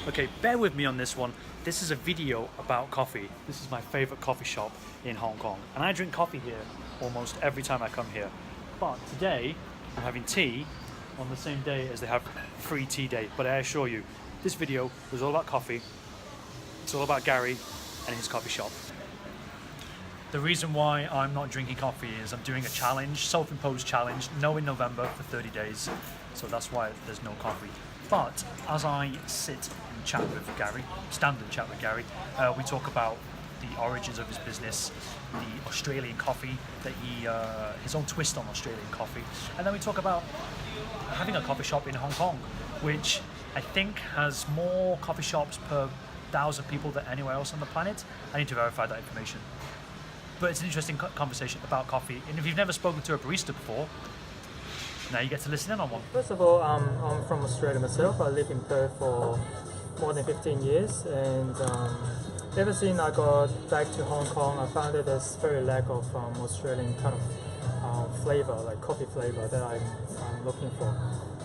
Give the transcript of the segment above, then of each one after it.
Okay, bear with me on this one. This is a video about coffee. This is my favorite coffee shop in Hong Kong, and I drink coffee here almost every time I come here. But today, I'm having tea on the same day as they have free tea day. But I assure you, this video was all about coffee. It's all about Gary and his coffee shop. The reason why I'm not drinking coffee is I'm doing a challenge, self-imposed challenge, no in November for 30 days. So that's why there's no coffee. But as I sit and chat with Gary, standard chat with Gary, we talk about the origins of his business, the Australian coffee, that his own twist on Australian coffee, and then we talk about having a coffee shop in Hong Kong, which I think has more coffee shops per 1,000 people than anywhere else on the planet. I need to verify that information. But it's an interesting conversation about coffee, and if you've never spoken to a barista before, now you get to listen in on one. First of all, I'm from Australia myself. I lived in Perth for more than 15 years, and ever since I got back to Hong Kong, I found that there's very lack of Australian kind of flavor, like coffee flavor that I'm looking for.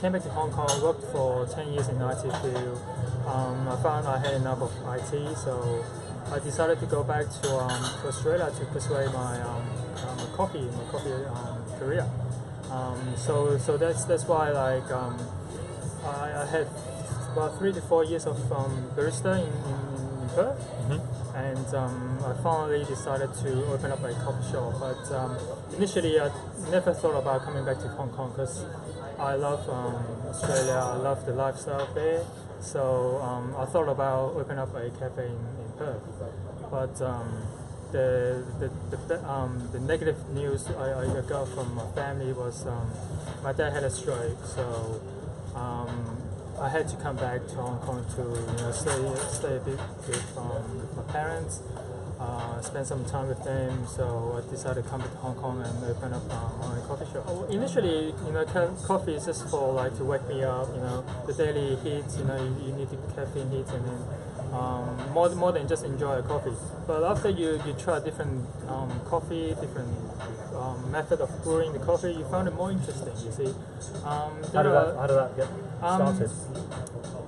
Came back to Hong Kong, worked for 10 years in IT field. I found I had enough of IT, so I decided to go back to Australia to pursue my coffee career. So that's why I had about 3 to 4 years of barista in Perth, and I finally decided to open up a coffee shop. But initially, I never thought about coming back to Hong Kong because I love Australia. I love the lifestyle there. So I thought about opening up a cafe in Perth, but the negative news I got from my family was my dad had a stroke, so I had to come back to Hong Kong to stay a bit with my parents, spend some time with them. So I decided to come back to Hong Kong and open up my coffee shop. Initially, coffee is just for to wake me up. The daily heat. You need the caffeine heat, and then more than just enjoy a coffee. But after you try different coffee, different method of brewing the coffee, you found it more interesting. You see, how did that get started?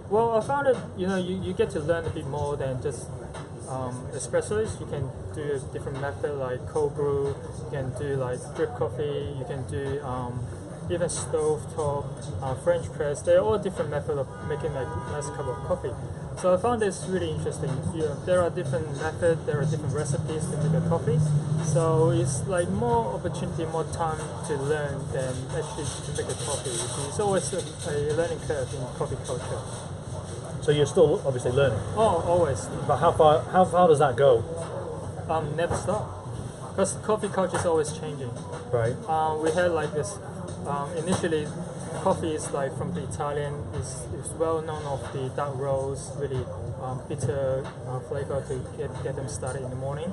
Well, I found it. You get to learn a bit more than just espressos. You can do a different method like cold brew. You can do drip coffee. You can do even stove top, French press. They're all different methods of making a nice cup of coffee. So I found this really interesting. There are different methods, there are different recipes to make a coffee. So it's more opportunity, more time to learn than actually to make a coffee. It's always a learning curve in coffee culture. So you're still obviously learning. Oh, always. But how far does that go? Never stop. Because coffee culture is always changing. Right. We had this. Initially, coffee is from the Italian. is well known of the dark roast, really bitter flavor to get them started in the morning.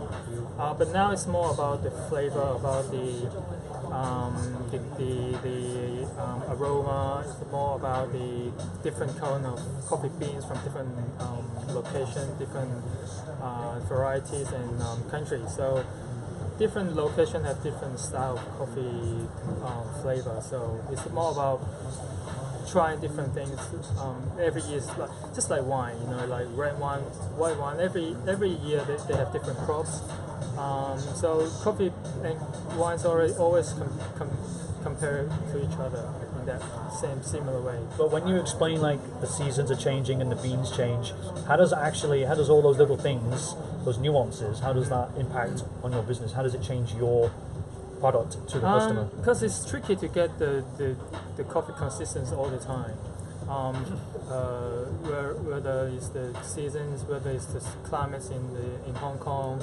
But now it's more about the flavor, about the aroma. It's more about the different kind of coffee beans from different locations, different varieties and countries. So different locations have different style of coffee flavor. So it's more about trying different things. Every year is just like wine, like red wine, white wine. Every year they have different crops. So coffee and wines always compare to each other in that similar way. But when you explain the seasons are changing and the beans change, how does all those little things, those nuances, how does that impact on your business? How does it change your product to the customer? Because it's tricky to get the coffee consistency all the time. Whether it's the seasons, whether it's the climates in Hong Kong,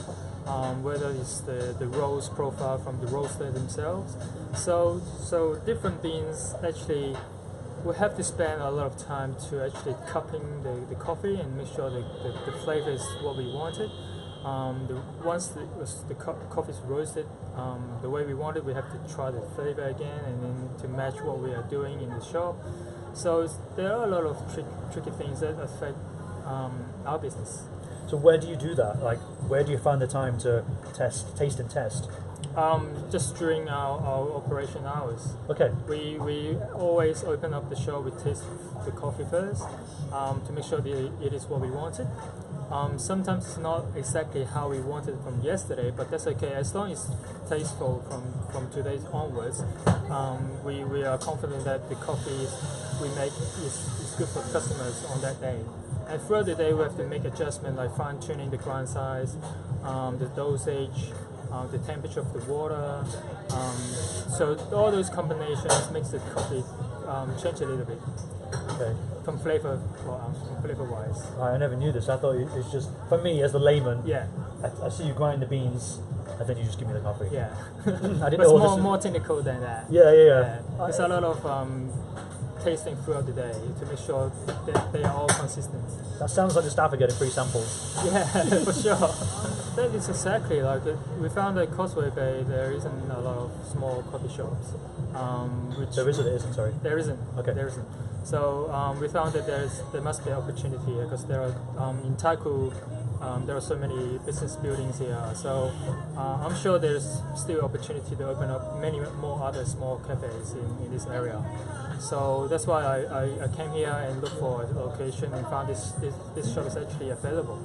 whether it's the roast profile from the roaster themselves. So different beans actually, we have to spend a lot of time to actually cupping the coffee and make sure that the flavor is what we wanted. Once the coffee is roasted the way we want it, we have to try the flavor again and then to match what we are doing in the shop. So there are a lot of tricky things that affect our business. So where do you do that? Where do you find the time to taste and test? Just during our operation hours. Okay. We always open up the shop, we taste the coffee first to make sure that it is what we wanted. Sometimes it's not exactly how we wanted it from yesterday, but that's okay. As long as it's tasteful from today onwards, we are confident that the coffee we make is good for customers on that day. And throughout the day, we have to make adjustments like fine-tuning the grind size, the dosage, the temperature of the water. So all those combinations makes the coffee change a little bit. Okay. From flavor-wise. I never knew this. I thought it was just, for me as the layman, Yeah. I see you grind the beans and then you just give me the coffee. Yeah. I didn't But know it's this. more technical than that. Yeah. There's a lot of tasting throughout the day to make sure that they are all consistent. That sounds like the staff are getting free samples. Yeah, for sure. That is exactly like it. We found at Quarry Bay there isn't a lot of small coffee shops. There isn't, sorry. There isn't. Okay. There isn't. So we found that there must be opportunity here because there are in Taikoo there are so many business buildings here. So I'm sure there's still opportunity to open up many more other small cafes in this area. So that's why I came here and looked for a location and found this shop is actually available.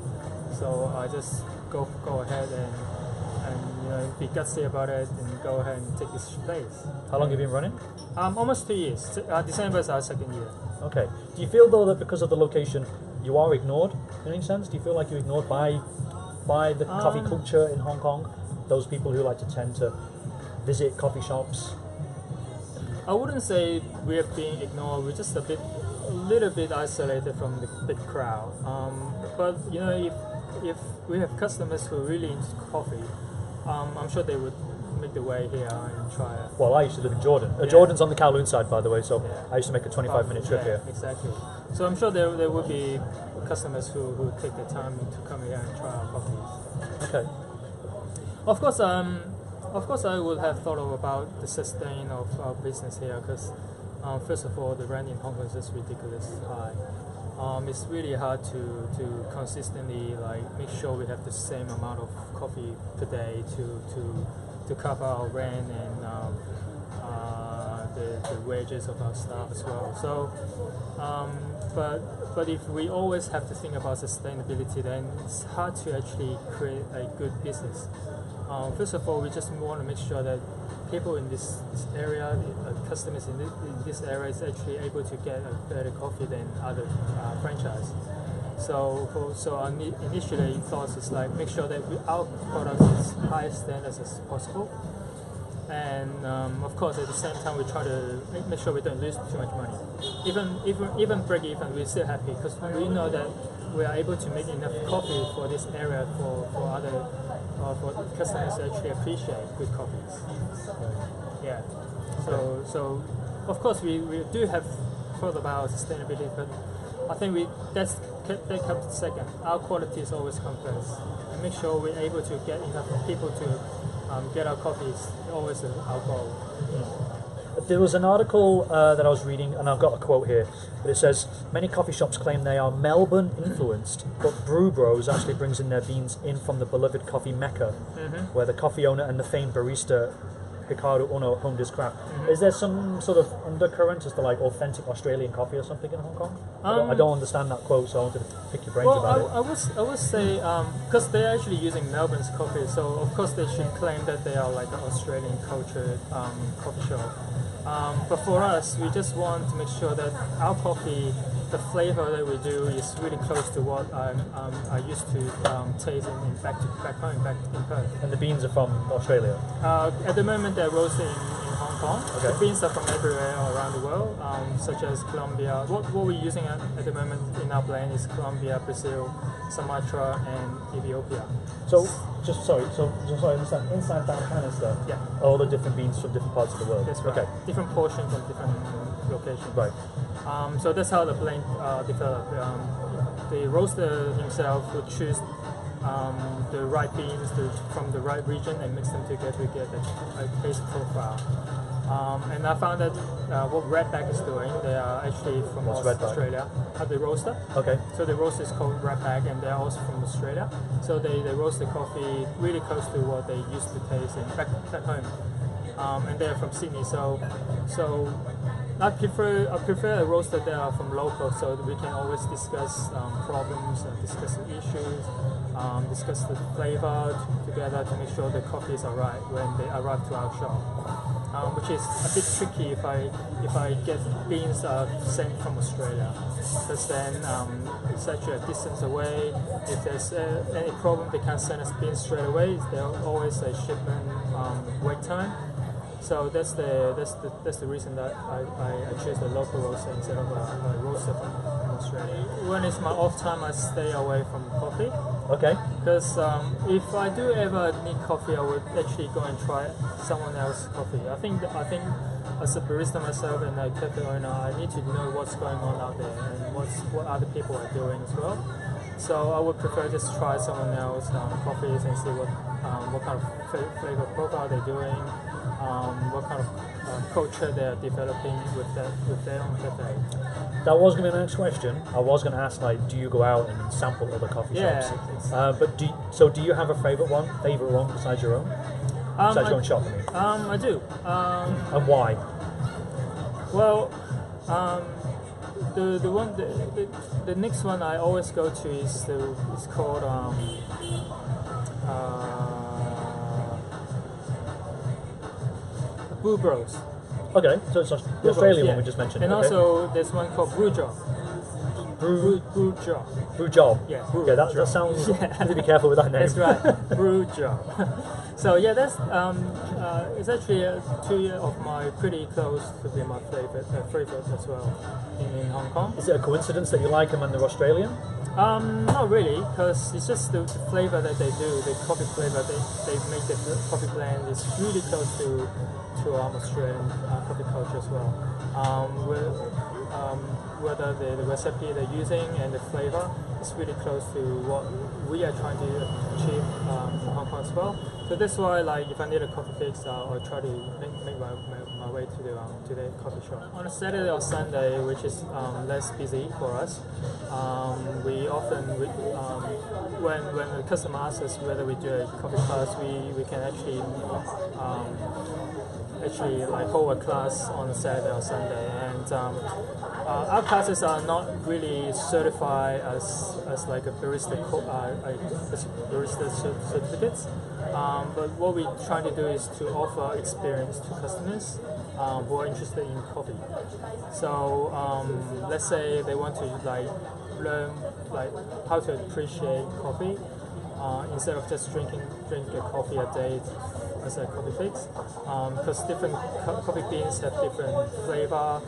So I just go ahead and be gutsy about it and go ahead and take this place. How long have you been running? Almost 2 years. December is our second year. Okay. Do you feel though that because of the location you are ignored in any sense? Do you feel like you're ignored by the coffee culture in Hong Kong? Those people who like to tend to visit coffee shops? I wouldn't say we're being ignored. We're just a little bit isolated from the big crowd. But if we have customers who are really into coffee, I'm sure they would make the way here and try it. Well, I used to live in Jordan. Yeah. Jordan's on the Kowloon side, by the way, so Yeah. I used to make a 25-minute trip here. Exactly. So I'm sure there would be customers who take the time to come here and try our coffees. Okay. Of course, I would have thought about the sustain of our business here because, first of all, the rent in Hong Kong is just ridiculously high. It's really hard to consistently make sure we have the same amount of coffee per day to cover our rent and the wages of our staff as well. So, but if we always have to think about sustainability, then it's hard to actually create a good business. First of all, we just want to make sure that people in this area, customers in this area, is actually able to get a better coffee than other franchise. So our initially thoughts is make sure that our product is highest standards as possible, and of course at the same time we try to make sure we don't lose too much money. Even break even, we're still happy because we know that we are able to make enough coffee for this area for other for customers to actually appreciate good coffees. Yeah. So of course we do have thought about sustainability, but I think that comes second. Our quality is always come first, and make sure we're able to get enough people to get our coffees. Always our goal. There was an article that I was reading, and I've got a quote here, but it says, many coffee shops claim they are Melbourne influenced, but Brew Bros actually brings in their beans in from the beloved coffee mecca, where the coffee owner and the famed barista Ricardo Ono honed his craft. Is there some sort of undercurrent as to authentic Australian coffee or something in Hong Kong? I don't understand that quote, so I wanted to pick your brains about it. I would say because they're actually using Melbourne's coffee, so of course they should claim that they are like an Australian cultured coffee shop. But for us, we just want to make sure that our coffee, the flavor that we do, is really close to what I used to taste back home in Perth. And the beans are from Australia? At the moment, they're roasted in Hong Kong. Okay. The beans are from everywhere around the world, such as Colombia. What we're using at the moment in our blend is Colombia, Brazil, Sumatra, and Ethiopia. So I understand. Inside that canister, all the different beans from different parts of the world. That's right. Okay. Different portions from different locations. Right. So that's how the blend developed. The roaster himself would choose the right beans from the right region and mix them together to get a taste profile. And I found that what Redback is doing, they are actually from What's Redback? Australia. The roaster. Okay. So the roaster is called Redback, and they're also from Australia. So they roast the coffee really close to what they used to taste back home. And they're from Sydney. So I prefer a roaster that are from local, so that we can always discuss problems, discuss the issues, discuss the flavor together to make sure the coffees are right when they arrive to our shop. Which is a bit tricky if I get beans sent from Australia, because then it's such a distance away. If there's any problem, they can't send us beans straight away. There's always a shipment wait time. So that's the reason that I choose the local roaster instead of a roaster from Australia. When it's my off time, I stay away from coffee. Okay. Because if I do ever need coffee, I would actually go and try someone else's coffee. I think as a barista myself and a cafe owner, I need to know what's going on out there and what other people are doing as well. So I would prefer just try someone else's coffees and see what kind of flavor profile they're doing, what kind of culture they're developing with their own cafe. That was going to be the next question. I was going to ask, like, do you go out and sample other coffee shops? But do you have a favorite one besides your own? Besides your own shop, I mean. I do. And why? Well, the next one I always go to is called Brew Bros. Okay, so it's the Australian one we just mentioned. And okay. also there's one called Brew Job. Brew Job. Brew Job. Yeah. Okay, that sounds. You need to be careful with that name. That's right. Brew Job. So yeah, that's it's actually 2 years of my pretty close to be my favorite as well in Hong Kong. Is it a coincidence that you like them and they're Australian? Not really, because it's just the flavor that they do, the coffee flavor they make the coffee blend is really close to Australian coffee culture as well. Whether the recipe they're using and the flavor is really close to what we are trying to achieve in Hong Kong as well. So that's why, like, if I need a coffee fix, I'll try to make my way to the coffee shop. On a Saturday or Sunday, which is less busy for us, we often when the customer asks us whether we do a coffee class, we can actually like hold a class on a Saturday or Sunday, and our classes are not really certified as like a barista certificates, but what we're trying to do is to offer experience to customers who are interested in coffee. So let's say they want to like learn like how to appreciate coffee instead of just drinking a coffee a day as a coffee fix, because different coffee beans have different flavor,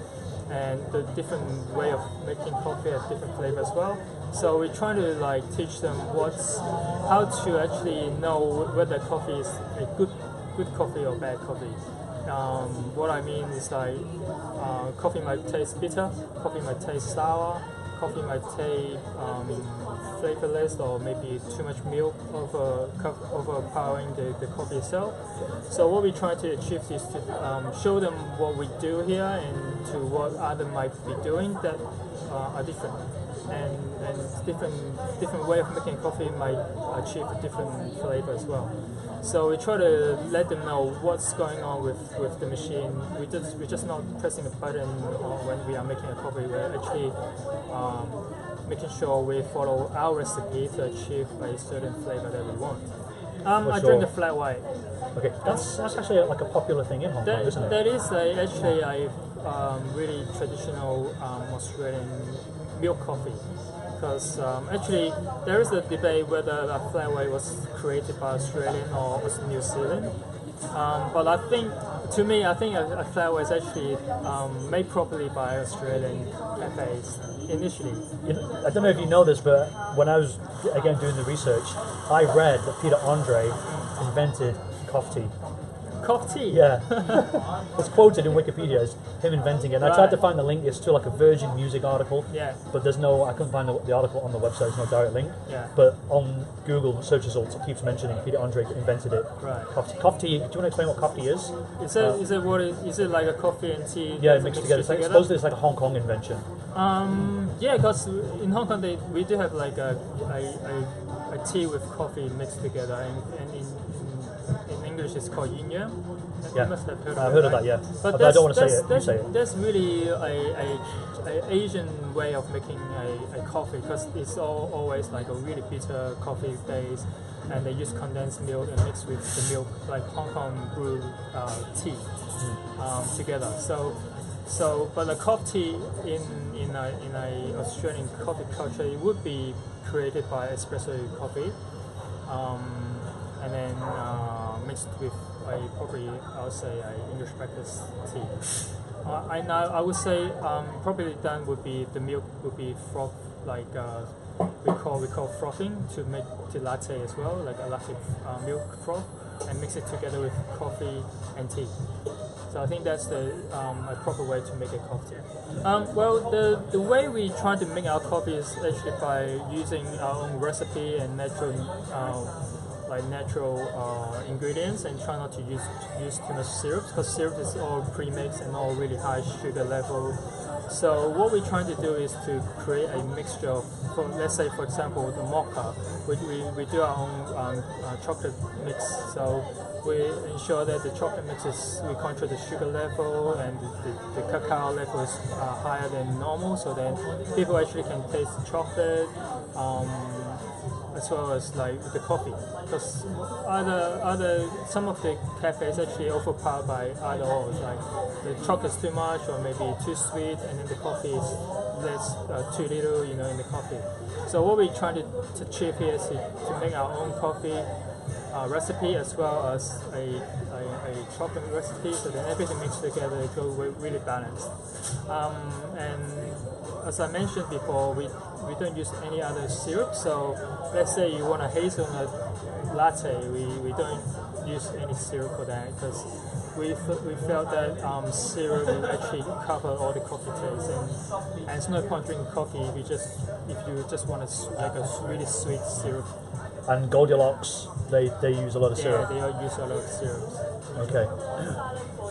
and the different way of making coffee has different flavor as well. So we're trying to like teach them how to actually know whether coffee is a good coffee or bad coffee. What I mean is like coffee might taste bitter, coffee might taste sour, coffee might taste flavorless, or maybe too much milk overpowering the coffee itself. So what we try to achieve is to show them what we do here and to what others might be doing that are different. And different way of making coffee might achieve a different flavor as well. So we try to let them know what's going on with the machine. We're just not pressing a button when we are making a coffee. We're actually making sure we follow our recipe to achieve a certain flavor that we want. I drink a flat white. Okay, that's actually like a popular thing in Hong Kong, isn't it? That is actually a really traditional Australian milk coffee. Because actually there is a debate whether a flat white was created by Australian or was New Zealand. But I think a flat white is actually made properly by Australian cafes initially. I don't know if you know this, but when I was again doing the research, I read that Peter Andre invented coffee tea. coffee tea. Yeah. It's quoted in Wikipedia as him inventing it. And I tried to find the link. It's to like a Virgin Music article. Yeah. But there's no, I couldn't find the article on the website. There's no direct link. Yeah. But on Google search results, it keeps mentioning Peter Andre invented it. Right. Coffee tea. Do you want to explain what coffee tea is? Is it like a coffee and tea? Yeah, mixed together. Supposedly it's like a Hong Kong invention. Yeah, because in Hong Kong we do have like a tea with coffee mixed together, and in English it's called yin yang. Yeah, you must have heard of I've it, heard of right? that. Yeah, But I don't want to say it. You say it. That's really a Asian way of making a coffee, because it's always like a really bitter coffee base, and they use condensed milk and mix with the milk like Hong Kong brew tea together. But the coffee tea in a Australian coffee culture, it would be created by espresso coffee, and then mixed with probably I would say a English breakfast tea. I would say probably done would be the milk would be froth, like we call frothing, to make the latte as well, like a latte milk froth, and mix it together with coffee and tea. So I think that's a proper way to make a coffee. Well, the way we try to make our coffee is actually by using our own recipe and natural ingredients, and try not to use too much syrup, because syrup is all pre-mixed and all really high sugar level. So what we're trying to do is to create a mixture of, let's say for example the mocha, we do our own chocolate mix. So we ensure that the chocolate mix we control the sugar level, and the cacao level is higher than normal, so then people actually can taste the chocolate, as well as like the coffee, because some of the cafes actually overpowered by either or, like the chocolate's too much or maybe too sweet, and then the coffee is less too little, in the coffee. So what we're trying to achieve here is to make our own coffee recipe, as well as a chocolate recipe, so then everything mixed together, it goes really balanced. And as I mentioned before, we don't use any other syrup. So let's say you want a hazelnut latte, we don't use any syrup for that, because we felt that syrup will actually cover all the coffee taste, and it's no point drinking coffee if you just want a really sweet syrup. And Goldilocks, they use a lot of syrup. Yeah, they all use a lot of syrups. Okay.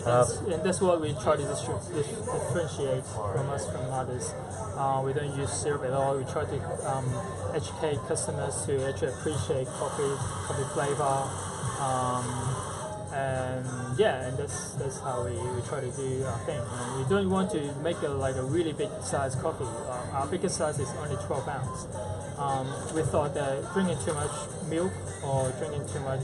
And that's what we try to differentiate from others. We don't use syrup at all. We try to educate customers to actually appreciate coffee flavor, and that's how we try to do our thing. And we don't want to make a really big size coffee. Our biggest size is only 12 ounce. We thought that drinking too much milk or drinking too much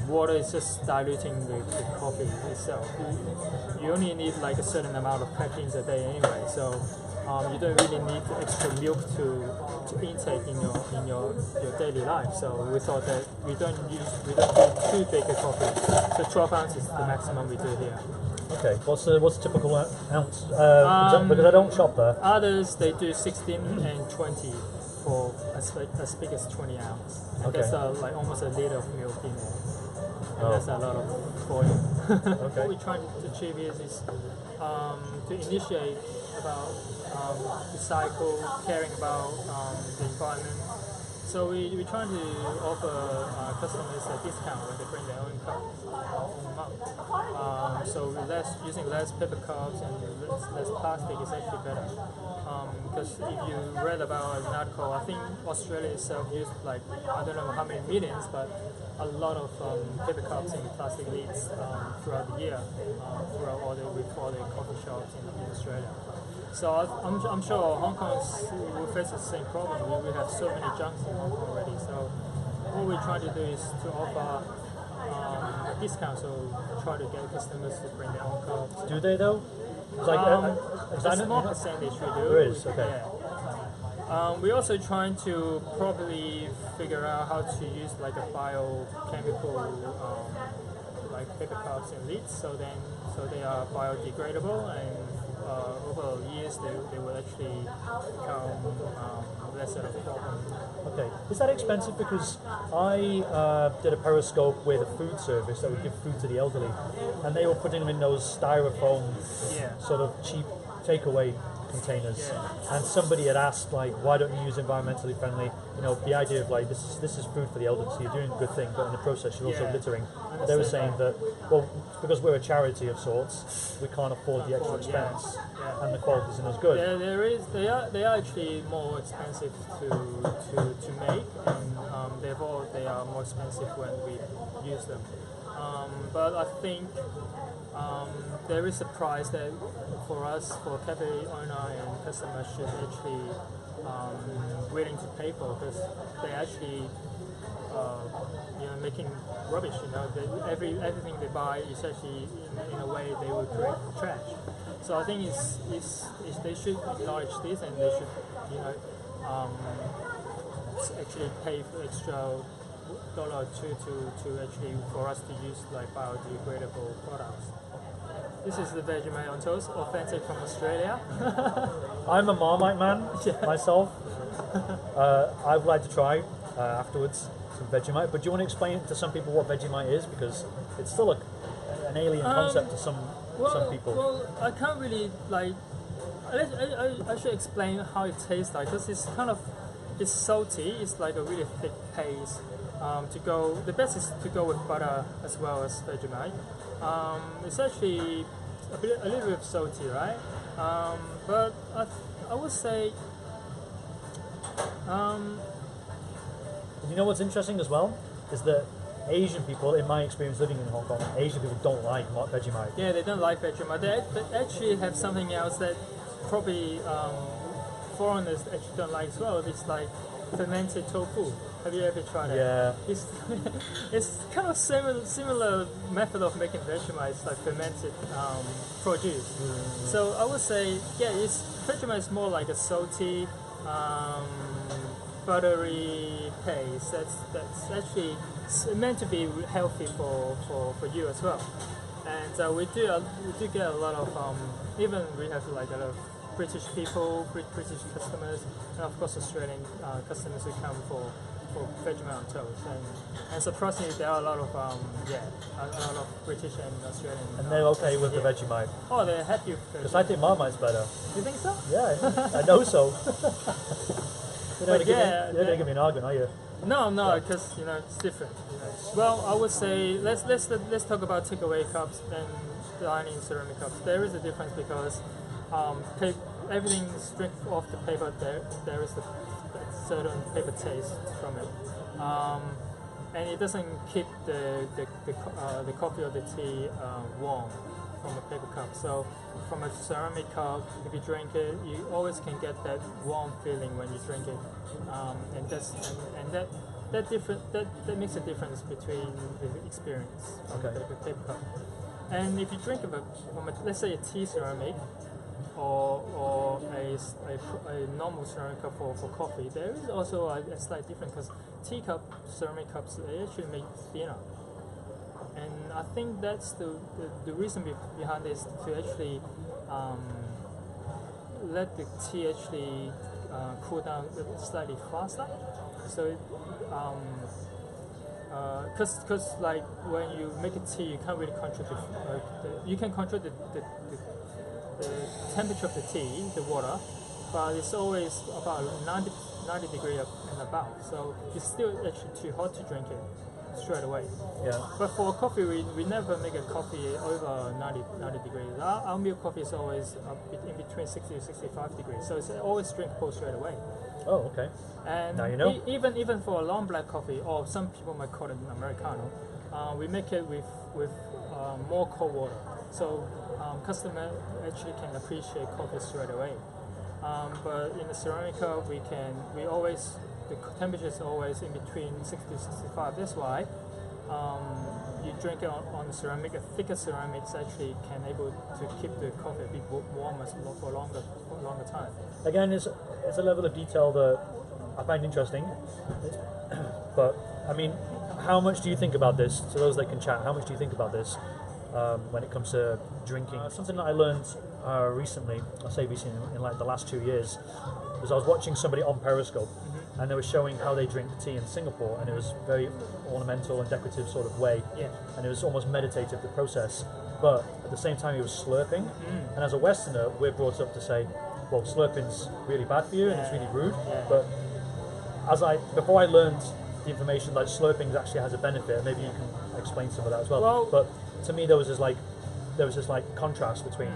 water is just diluting the coffee itself. You only need like a certain amount of caffeine a day anyway, so you don't really need extra milk to intake in your daily life. So we thought that we don't do too big a coffee. So 12 ounces is the maximum we do here. Okay, what's the typical ounce? Because I don't shop there. Others they do 16 and 20 for as big as 20 ounce. And Okay. that's like almost a liter of milk in there. And Oh. that's a lot of volume. Okay. What we're trying to achieve is to initiate about recycle, caring about the environment. So we're trying to offer customers a discount when they bring their own cup or own mug. So using less paper cups and less plastic is actually better. Because if you read about an article, I think Australia itself used I don't know how many millions, but a lot of paper cups and plastic lids throughout the year, throughout all the coffee shops in Australia. So I'm sure Hong Kong will face the same problem. We have so many junks in Hong Kong already. So what we're trying to do is to offer a discount. So try to get customers to bring their own cups. Do they though? It's a small percentage we do. There is, okay. Yeah. We're also trying to probably figure out how to use a biochemical paper cups and lids, so they are biodegradable, and over years this, they will actually become less of a problem. Okay. Is that expensive? Because I did a periscope with a food service that would give food to the elderly, and they were putting them in those styrofoam sort of cheap takeaway containers. And somebody had asked, like, why don't you use environmentally friendly? You know, the idea of like this is food for the elderly, so you're doing a good thing, but in the process you're also littering. They were saying that, well, because we're a charity of sorts, we can't afford the extra expense, and the quality isn't as good. They are actually more expensive to make, and therefore they are more expensive when we use them. But I think there is a price that for us, for cafe owner and customer, should actually willing to pay for, because they actually making rubbish. Everything they buy is actually in a way they will create trash. So I think they should acknowledge this, and they should actually pay for extra $1 or $2 to actually for us to use like biodegradable products. This is the Vegemite on toast, authentic from Australia. I'm a Marmite man myself. I would like to try afterwards some Vegemite, but do you want to explain to some people what Vegemite is? Because it's still an alien concept to some people. Well, I can't really like. I should explain how it tastes like, because it's salty. It's like a really thick paste. The best is to go with butter as well as Vegemite. It's actually a little bit salty, right? But I would say. You know what's interesting as well is that Asian people, in my experience living in Hong Kong, Asian people don't like Vegemite. Yeah, they don't like Vegemite. They actually have something else that probably foreigners actually don't like as well. It's like fermented tofu. Have you ever tried it? Yeah. It's kind of similar method of making Vegemite. It's like fermented produce. So I would say, Vegemite is more like a salty, buttery paste. That's actually meant to be healthy for you as well. And we do get a lot of even we have like a lot of British people, British customers, and of course Australian customers who come for Vegemite on toast. And surprisingly, there are a lot of a lot of British and Australian. And they're okay with the Vegemite. Oh, they're happy with Vegemite. Because I think Marmite's better. You think so? Yeah, I know so. You're not going to give me an argument, are you? No, because it's different. Well, I would say let's talk about takeaway cups and dining ceramic cups. There is a difference because everything is stripped off the paper. There is a certain paper taste from it, and it doesn't keep the coffee or the tea warm from a paper cup. So from a ceramic cup, if you drink it, you always can get that warm feeling when you drink it, and that makes a difference between the experience from the paper cup. And if you drink it from let's say a tea ceramic or a normal ceramic cup for coffee, there is also a slight difference, because teacup ceramic cups, they actually make thinner. And I think that's the reason behind this, to actually let the tea actually cool down slightly faster. So, because like when you make a tea, you can't really control you can control the temperature of the tea, the water, but it's always about 90 degrees and above. So it's still actually too hot to drink it straight away. Yeah. But for coffee, we never make a coffee over 90 degrees. Our milk coffee is always in between 60 to 65 degrees. So it's always drinkable straight away. Oh, okay. And now you know. Even for a long black coffee, or some people might call it an Americano, we make it with more cold water. So customer actually can appreciate coffee straight away. But in the ceramic cup, the temperature is always in between 60 to 65. That's why you drink it on the ceramic. A thicker ceramic actually can able to keep the coffee a bit warmer for longer time. Again, it's a level of detail that I find interesting. But I mean, how much do you think about this? To those that can chat, how much do you think about this when it comes to drinking? Something that I learned recently, I say recently, in like the last 2 years, was I was watching somebody on Periscope, and they were showing how they drink tea in Singapore, and it was very ornamental and decorative sort of way, and it was almost meditative, the process, but at the same time he was slurping, and as a Westerner, we're brought up to say, well, slurping's really bad for you and it's really rude, but before I learned the information like slurping actually has a benefit, maybe you can explain some of that as well, but to me there was this like contrast between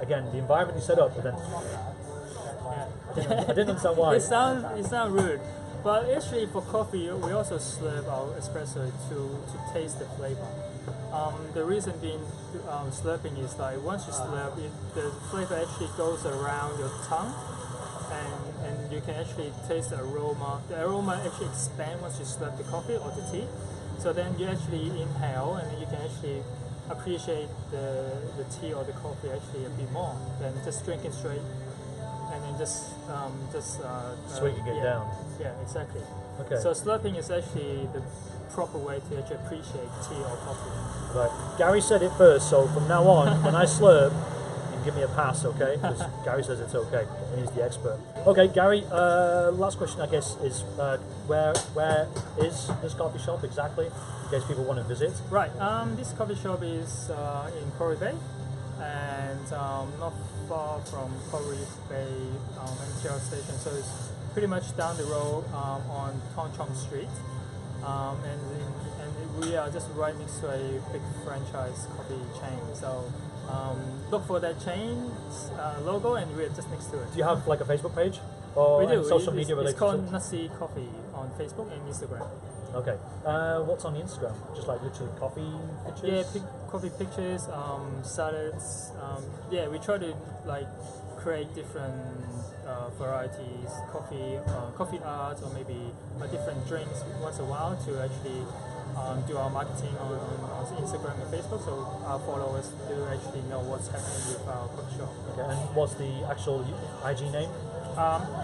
again the environment you set up, but then I didn't understand why. It sounds rude, but actually for coffee we also slurp our espresso to taste the flavor. The reason being slurping is like once you slurp it, the flavor actually goes around your tongue, and you can actually taste the aroma. The aroma actually expands once you slurp the coffee or the tea. So then you actually inhale, and then you can actually appreciate the tea or the coffee actually a bit more than just drinking straight and then just sweeting it down. Yeah, exactly. Okay. So slurping is actually the proper way to actually appreciate tea or coffee. Right. Gary said it first, so from now on, when I slurp, you can give me a pass, okay? Because Gary says it's okay, and he's the expert. Okay, Gary. Last question, I guess, is where is this coffee shop exactly? In case people want to visit. Right. This coffee shop is in Quarry Bay, and not far from Quarry Bay MTR station. So it's pretty much down the road on Tong Chong Street, and we are just right next to a big franchise coffee chain. So look for that chain's logo, and we're just next to it. Do you have like a Facebook page or We do. social media related? It's called Nutsy Coffee on Facebook and Instagram. Okay. What's on the Instagram? Just like literally coffee pictures? Yeah, coffee pictures, salads. We try to like create different varieties, coffee art, or maybe different drinks once a while to actually do our marketing on Instagram and Facebook, so our followers do actually know what's happening with our coffee shop. Okay, and what's the actual IG name?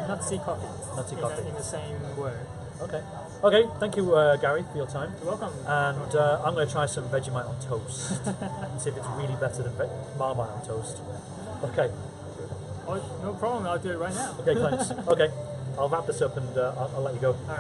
Nutsy Coffee. Nutsy Coffee. In the same word. Okay. Okay, thank you, Gary, for your time. You're welcome. And I'm going to try some Vegemite on toast and see if it's really better than Marmite on toast. Okay. Oh, no problem. I'll do it right now. Okay, thanks. Okay, I'll wrap this up and I'll let you go. All right.